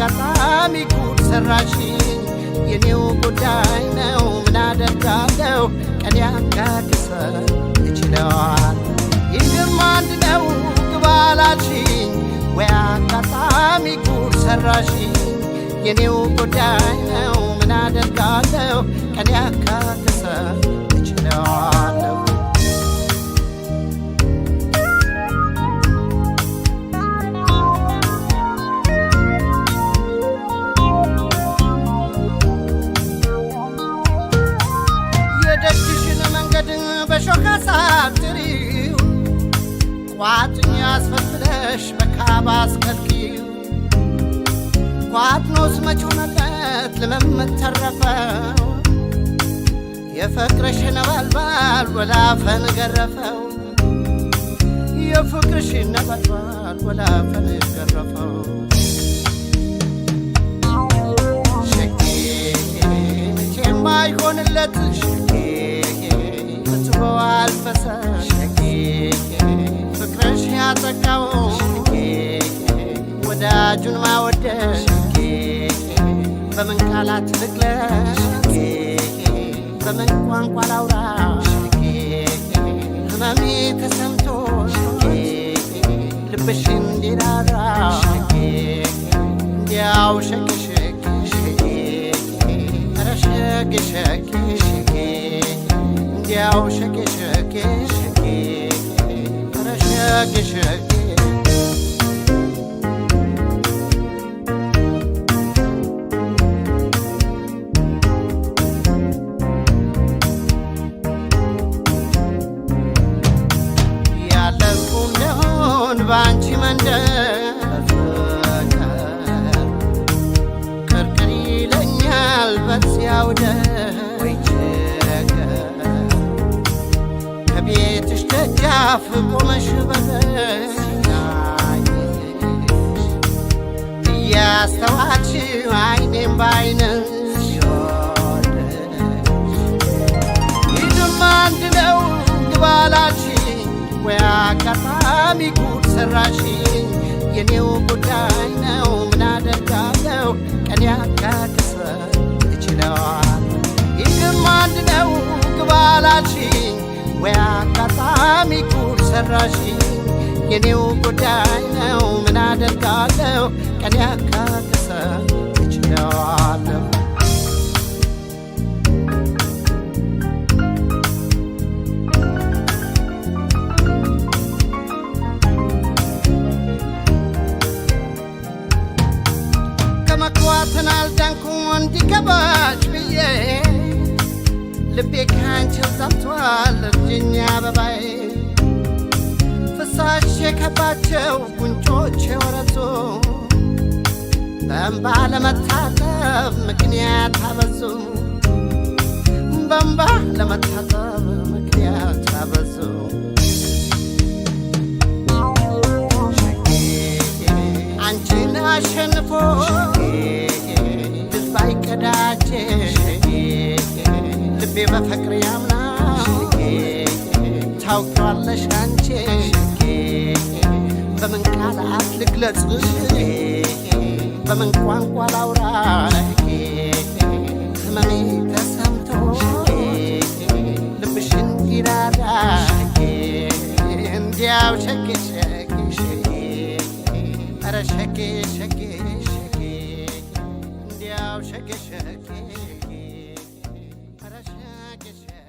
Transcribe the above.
አጋጣሚ ጉድ ሰራሽኝ የኔው ጉዳይ ነው ምን አደርጋለሁ ቀን ያካክሰን እችለዋል ይህም አንድ ነው ግባላችኝ ወይ አጋጣሚ ጉድ ሰራሽኝ የኔው ጉዳይ ነው ምን አደርጋለሁ ቀን ያካክሰን እችለዋለሁ በሾካ ሳትሪው ቋጥኝ አስፈትለሽ በካባ አስከልኪው ቋጥኖስ መች ሆነለት ለመመት ተረፈው የፍቅርሽ ነበልባል ወላፈን ገረፈው የፍቅርሽ ነበልባል ወላፈን ገረፈው ሸጌ መቼም አይሆንለትሽ አልፈሰሽ ፍቅርሽ ያጠቃው ወዳጁን ማወደሽ በምን ቃላት ልግለሽ በምን ቋንቋ ላውራሽ ህመሜ ተሰምቶሽ ልብሽ እንዲራራ እንዲያው ሸቅሸቅ ኧረ ሸቅሸቅ እንዲያው ሸቄ ሸቄ ሸቄ ኧረ ሸቄ ሸቄ ያለፉ እንደሆን በአንቺ መንደር ቅርቅር ይለኛል በዚያው ቤትሽ ደጃፍ ቆመሽ በዘኛኝ እያስተዋልሽ አይኔም ባይንሽ ይህም አንድ ነው ግባላችኝ ወይ አጋጣሚ ጉድ ሰራሽኝ የኔው ጉዳይ ነው ምን አደርጋለሁ ቀን ያካክሰን እችለዋል ይህም አንድ ነው ግባላችኝ ወይ አጋጣሚ ጉድ ሰራሽኝ የኔው ጉዳይ ነው ምን አደርጋለሁ ቀን ያካክሰን እችለዋለሁ ከመክዋትን አልዳንኩም እንዲገባች ብዬ ልቤ ካንቺው ዘምቷል እርጅኛ አበባዬ ፍሳሽ የከባቸው ጉንጮች ወረቱ በእንባ ለመታጠብ ምክንያት አበዙ በእንባ ለመታጠብ ምክንያት አበዙ አንቺን አሸንፎ ድል ባይቀዳጄ ልቤ በፍቅር ያምናል ታውቂዋለሽ አንቺ በምን ቃላት ልግለጽሽ በምን ቋንቋ ላውራ ህመሜ ተሰምቶ ልብሽ እንዲራራ እንዲያው ሸቄ ሸቄ ኧረ ሸቄ ሸቄ እንዲያው ሸቄ ሸቄ ኧረ ሸቄ ሸቄ